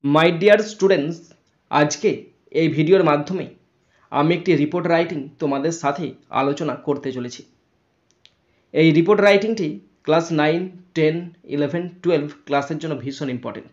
My dear students, আজকে এই ভিডিওর মাধ্যমে আমি একটি রিপোর্ট রাইটিং তোমাদের সাথে আলোচনা করতে চলেছি। এই রিপোর্ট রাইটিংটি ক্লাস 9, 10, 11, 12 ক্লাসের জন্য ভীষণ important.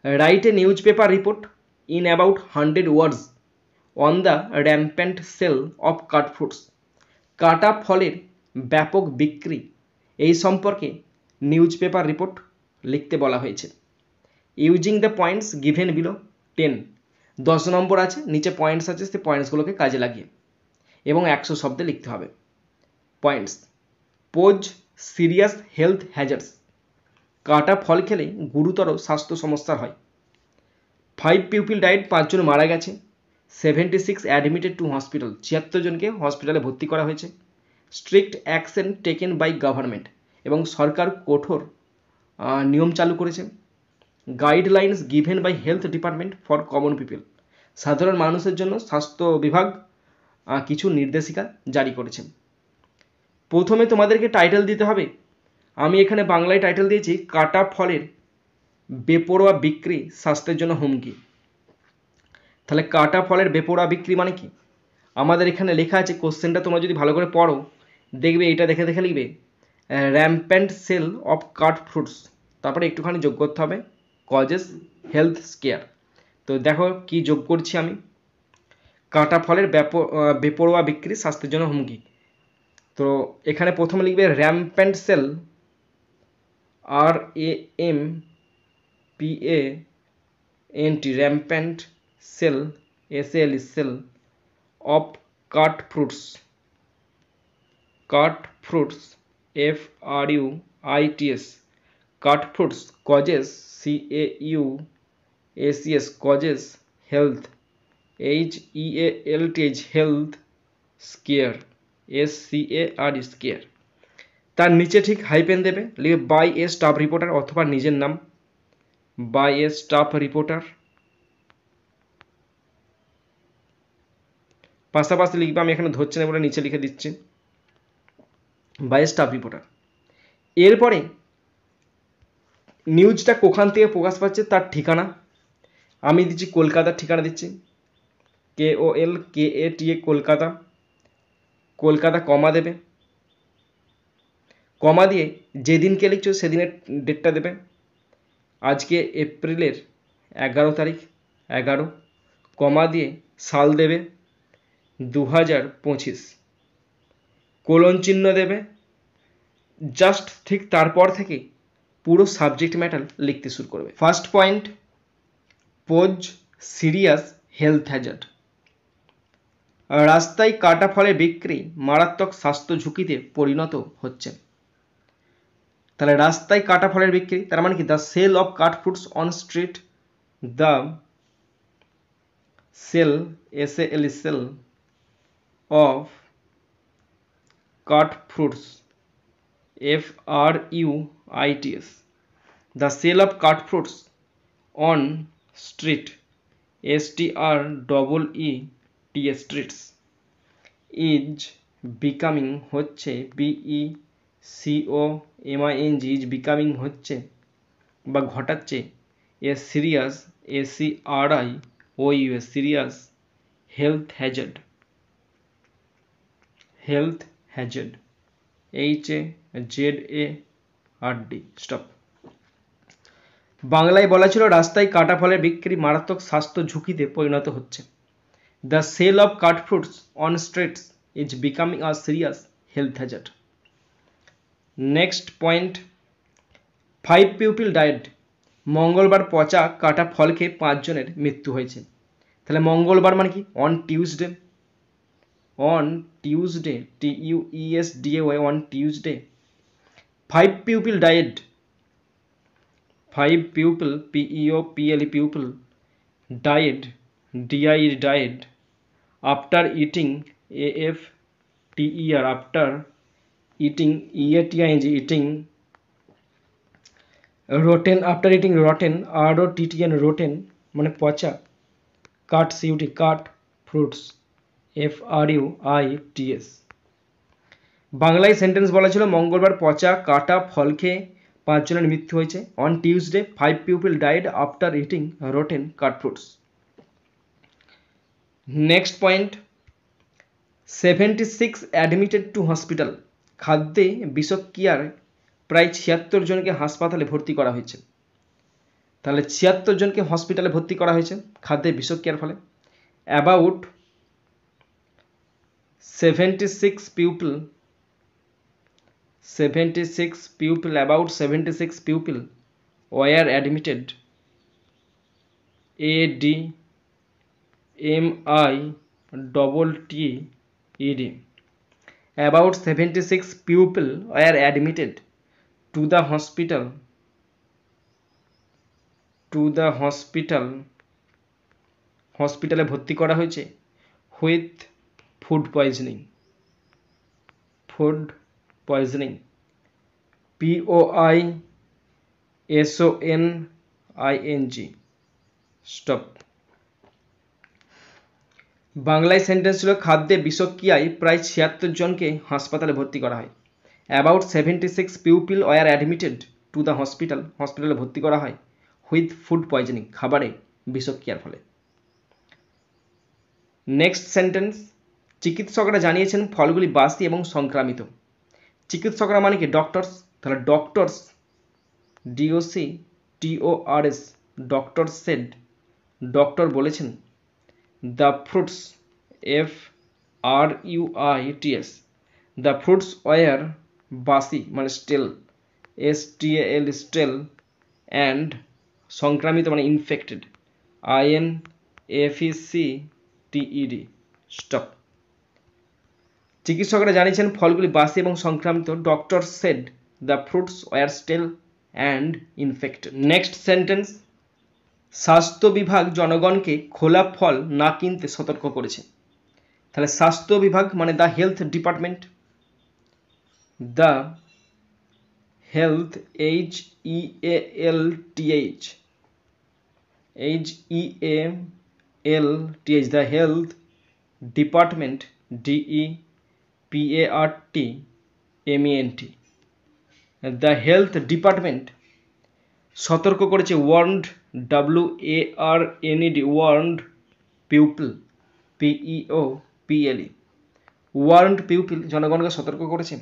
Write a newspaper report in about 100 words on the rampant sale of cut fruits. কাটা ফলের ব্যাপক বিক্রি এই সম্পর্কে নিউজ পেপার রিপোর্ট লিখতে বলা হয়েছে। Using the points given below 10, 10 নম্বর আছে, নিচে পয়েন্টস আছে, সেই পয়েন্টসগুলোকে কাজে লাগিয়ে এবং 100 শব্দে লিখতে হবে। Points: pose serious health hazards, কাটা ফল খেলে গুরুতর স্বাস্থ্য সমস্যা হয়। 5 পিপল ডাইড, 5 জন মারা গেছে। 76 অ্যাডমিটেড টু হসপিটাল, 76 জনকে হসপিটালে ভর্তি করা হয়েছে। Strict action taken by government, এবং সরকার কঠোর নিয়ম চালু করেছে। Guidelines given by health department for common people, সাধারণ মানুষের জন্য স্বাস্থ্য বিভাগ কিছু নির্দেশিকা জারি করেছে। প্রথমে তোমাদেরকে টাইটেল দিতে হবে। আমি এখানে বাংলায় টাইটেল দিয়েছি কাটা ফলের বেপরোয়া বিক্রি স্বাস্থ্যের জন্য হুমকি। তাহলে কাটা ফলের বেপরোয়া বিক্রি মানে কি? আমাদের এখানে লেখা আছে, কোশ্চেনটা তোমরা যদি ভালো করে পড়ো দেখবে, এটা দেখে দেখে লিখবে rampant sale of cut fruits, তারপরে একটুখানি যোগ করতে হবে কজেস হেলথ স্কেয়ার। তো দেখো কি যোগ করছি আমি, কাটা ফলের বেপরোয়া বিক্রি স্বাস্থ্যের জন্য হুমকি। তো এখানে প্রথমে লিখবে rampant sale, RAMPANT, rampant sale, SAL sale of cut fruits, FRUITS, cut fruits causes, CAUSES causes health, HEALTH health scare, SCAR scare. তার নিচে ঠিক হাইপেন দেবে, লিখবে বাই এ স্টাফ রিপোর্টার অথবা নিজের নাম, বাই এ স্টাফ রিপোর্টার। পাশাপাশি লিখবে, আমি এখানে ধরছি না বলে নিচে লিখে দিচ্ছি, বাই এ স্টাফ রিপোর্টার। এরপরে নিউজটা কোখান থেকে প্রকাশ পাচ্ছে তার ঠিকানা, আমি দিচ্ছি কলকাতার ঠিকানা দিচ্ছি, KOLKATA কলকাতা, কলকাতা কমা দেবে, কমা দিয়ে যেদিনকে লিখছো সেদিনের ডেটটা দেবে। আজকে এপ্রিলের 11 তারিখ, 11, কমা দিয়ে সাল দেবে 2025, কোলন চিহ্ন দেবে। জাস্ট ঠিক তারপর থেকে পুরো সাবজেক্ট ম্যাটার লিখতে শুরু করবে। First point, pose serious health Hazard, রাস্তায় কাটা ফলের বিক্রি মারাত্মক স্বাস্থ্য ঝুঁকিতে পরিণত হচ্ছে। তাহলে রাস্তায় কাটা ফলের বিক্রি, তার মানে কি? The sale of cut fruits on street, the sale, SAL sale of cut fruits, FRUITS, the sale of cut fruits on street, STREET streets, is becoming হচ্ছে, BECOMING, is becoming হচ্ছে বা ঘটাচ্ছে, a serious, ACRIOUS serious health hazard, HAZARD stop. বাংলায় বলা ছিল রাস্তায় কাটা ফলের বিক্রি মারাত্মক স্বাস্থ্য ঝুঁকিতে পরিণত হচ্ছে। The sale of cut fruits on streets is becoming a serious health hazard. Next point, 5 people died, মঙ্গলবার পচা কাটা ফল খেয়ে 5 জনের মৃত্যু হয়েছে। তাহলে মঙ্গলবার মানে কি? On Tuesday, TUESDAY, on Tuesday. 5 people died, 5 people, PEOPLE people, died, died, after eating, AFTER, after eating, EATING, eating, rotten, after eating rotten, ROTTN, rotten মানে পচা, cut, CUT, cut fruits, FRUITS। বাংলায় সেন্টেন্স বলা ছিল মঙ্গলবার পচা কাটা ফল খেয়ে 5 জনের মৃত্যু হয়েছে। On Tuesday 5 people died after eating rotten cut fruits. Next point, 76 admitted to hospital. খাদ্যে বিষক্রিয়ায় প্রায় 76 জনকে হাসপাতালে ভর্তি করা হয়েছে। তাহলে 76 জনকে হসপিটালে ভর্তি করা হয়েছে খাদ্যে বিষক্রিয়ার ফলে। About 76 people about 76 people were admitted, ADMITTED. About 76 people were admitted to the hospitale ভর্তি করা হয়েছে with food poisoning, POISONING. Stop. বাংলায় সেন্টেন্স ছিল খাদ্যে বিষক্রিয়ায় প্রায় 76 জনকে হাসপাতালে ভর্তি করা হয়। About 76 people were admitted to the হসপিটালে ভর্তি করা হয় উইথ ফুড পয়জনিং, খাবারে বিষক্রিয়ার ফলে। নেক্সট সেন্টেন্স, চিকিৎসকরা জানিয়েছেন ফলগুলি বাসি এবং সংক্রামিত। চিকিৎসকরা মানে কি? ডক্টরস। তাহলে doctors, DOCTORS, doctor said, doctor বলেছেন। The fruits, FRUITS, the fruits were বাসি মানে স্টেল, STAL, স্টেল, অ্যান্ড সংক্রামিত মানে ইনফেক্টেড, INFECTED। স্টপ। চিকিৎসকরা জানিয়েছেন ফলগুলি বাসি এবং সংক্রামিত। Doctor said the fruits were stale and infected. Next sentence, স্বাস্থ্য বিভাগ জনগণকে খোলা ফল না কিনতে সতর্ক করেছে। তাহলে স্বাস্থ্য বিভাগ মানে the health department, the health, HEALTH, the health department, DEPARTMENT, the health department সতর্ক করেছে। Warned, WARNED, warned people, PEOPLE, warned people জনগণকে সতর্ক করেছে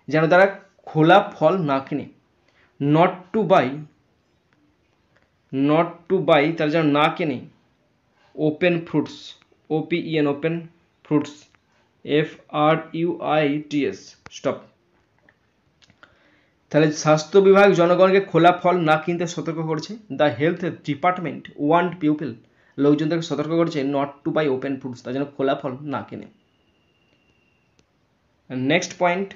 যেন তারা খোলা ফল না কিনে। নট টু বাই তারা যেন না কেনে open fruits, OPEN, open fruits, FRUITS। Stop. তাহলে স্বাস্থ্য বিভাগ জনগণকে খোলা ফল না কিনতে সতর্ক করেছে। The health department warned people, লোকজনদেরকে সতর্ক করেছে not to buy open fruits, তার জন্য খোলা ফল না কেনে। Next point,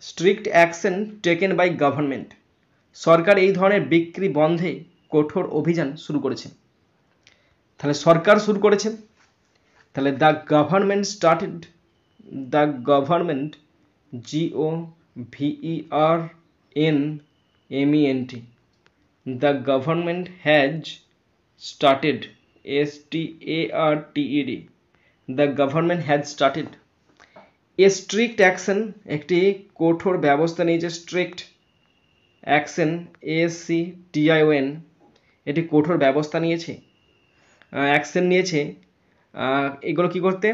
strict action taken by government. সরকার এই ধরনের বিক্রি বন্ধে কঠোর অভিযান শুরু করেছে। তাহলে সরকার শুরু করেছে। তাহলে the government started, the government, GOVERNMENT, the government has started, STARTED, the government has started a strict action, একটি কঠোর ব্যবস্থা নিয়েছে। স্ট্রিক্ট অ্যাকশন, ACTION, এটি কঠোর ব্যবস্থা নিয়েছে, অ্যাকশন নিয়েছে। এগুলো কি করতে?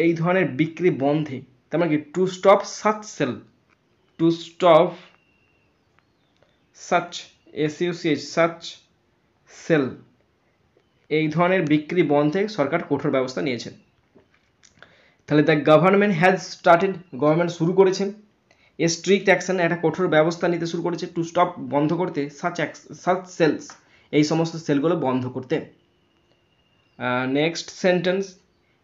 এই ধরনের বিক্রি বন্ধে, তার মানে কি? To stop such sale, to stop such, SUCH, such sale, এই ধরনের বিক্রি বন্ধে সরকার কঠোর ব্যবস্থা নিয়েছে। তাহলে the government has started, government শুরু করেছে। এ স্ট্রিক্ট অ্যাকশন, একটা কঠোর ব্যবস্থা নিতে শুরু করেছে। টু স্টপ বন্ধ করতে, সাচ সেলস, এই সমস্ত সেলগুলো বন্ধ করতে। নেক্সট সেন্টেন্স,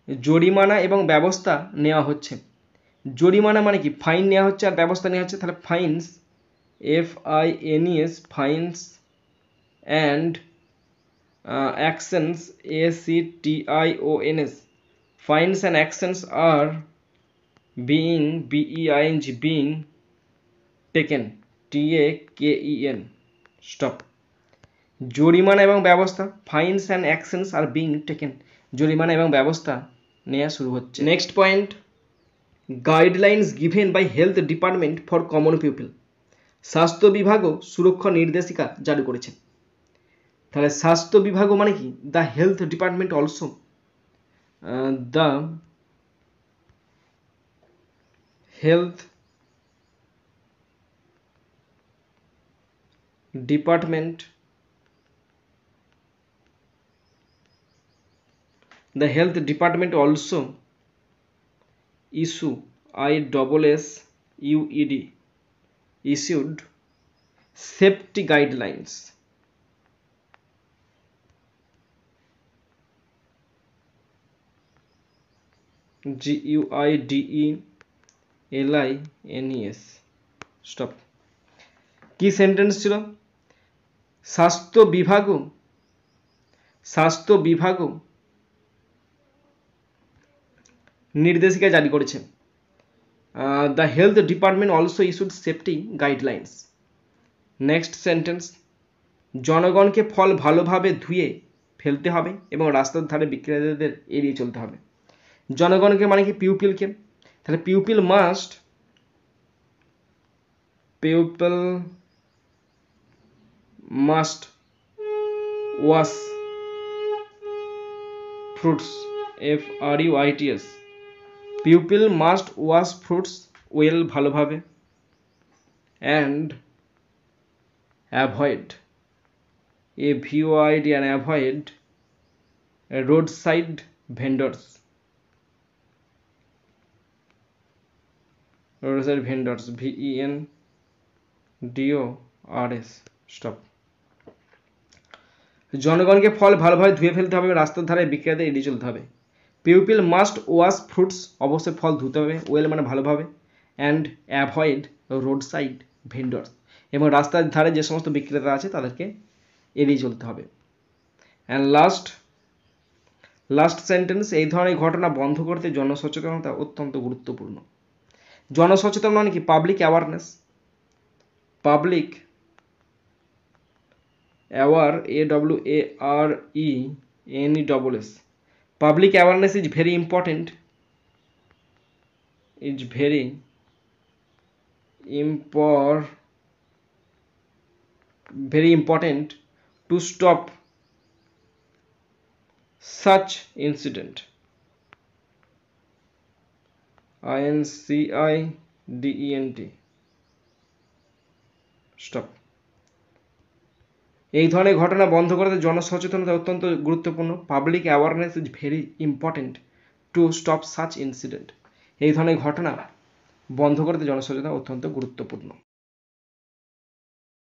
জরিমানা এবং ব্যবস্থা নেওয়া হচ্ছে। জরিমানা মানে কি? ফাইন নেওয়া হচ্ছে, আর ব্যবস্থা নেওয়া হচ্ছে। তাহলে fines, FINES, fines, and actions, ACTIONS, fines and actions are being, being taken, TAKEN. Stop. জরিমানা এবং ব্যবস্থা, fines and actions are being taken, জরিমানা এবং ব্যবস্থা নেওয়া শুরু হচ্ছে। Next point, guidelines given by health department for common people. স্বাস্থ্য বিভাগও সুরক্ষা নির্দেশিকা জারি করেছে। তাহলে স্বাস্থ্য বিভাগ মানে কি? The health department also the health department also issue ISSUED issued safety guidelines GUIDELINES stop. কি সেন্টেন্স ছিল? স্বাস্থ্য বিভাগও নির্দেশিকা জারি করেছে। The health department also issued safety guidelines. Next sentence, জনগণকে ফল ভালোভাবে ধুয়ে ফেলতে হবে এবং রাস্তার ধারে বিক্রেতাদের এড়িয়ে চলতে হবে। জনগণকে মানে কি? পিউপিলকে। তাহলে pupil must wash fruits FRUITS pupil must wash fruits well ভালোভাবে and avoid AVOID and avoid roadside vendors VENDORS stop. জনগণকে ফল ভালোভাবে ধুয়ে ফেলতে হবে, রাস্তার ধারে বিক্রেতা এড়িয়ে চলতে হবে। পিউপিল মাস্ট ওয়াশ ফ্রুটস অবশ্যই ফল ধুতে হবে, ওয়েল মানে ভালোভাবে, অ্যান্ড অ্যাভয়েড রোড সাইড ভেন্ডর্স এবং রাস্তার ধারে যে সমস্ত বিক্রেতা আছে তাদেরকে এড়িয়ে চলতে হবে। অ্যান্ড লাস্ট সেন্টেন্স, এই ধরনের ঘটনা বন্ধ করতে জনসচেতনতা অত্যন্ত গুরুত্বপূর্ণ। জনসচেতন মানে কি? Public awareness. Public AWARENESS public awareness is very important to stop such incident INCIDENT stop। এই ধরনের ঘটনা বন্ধ করতে জনসচেতনতা অত্যন্ত গুরুত্বপূর্ণ। Public awareness is very important to stop such incident. এই ধরনের ঘটনা বন্ধ করতে জনসচেতনতা অত্যন্ত গুরুত্বপূর্ণ।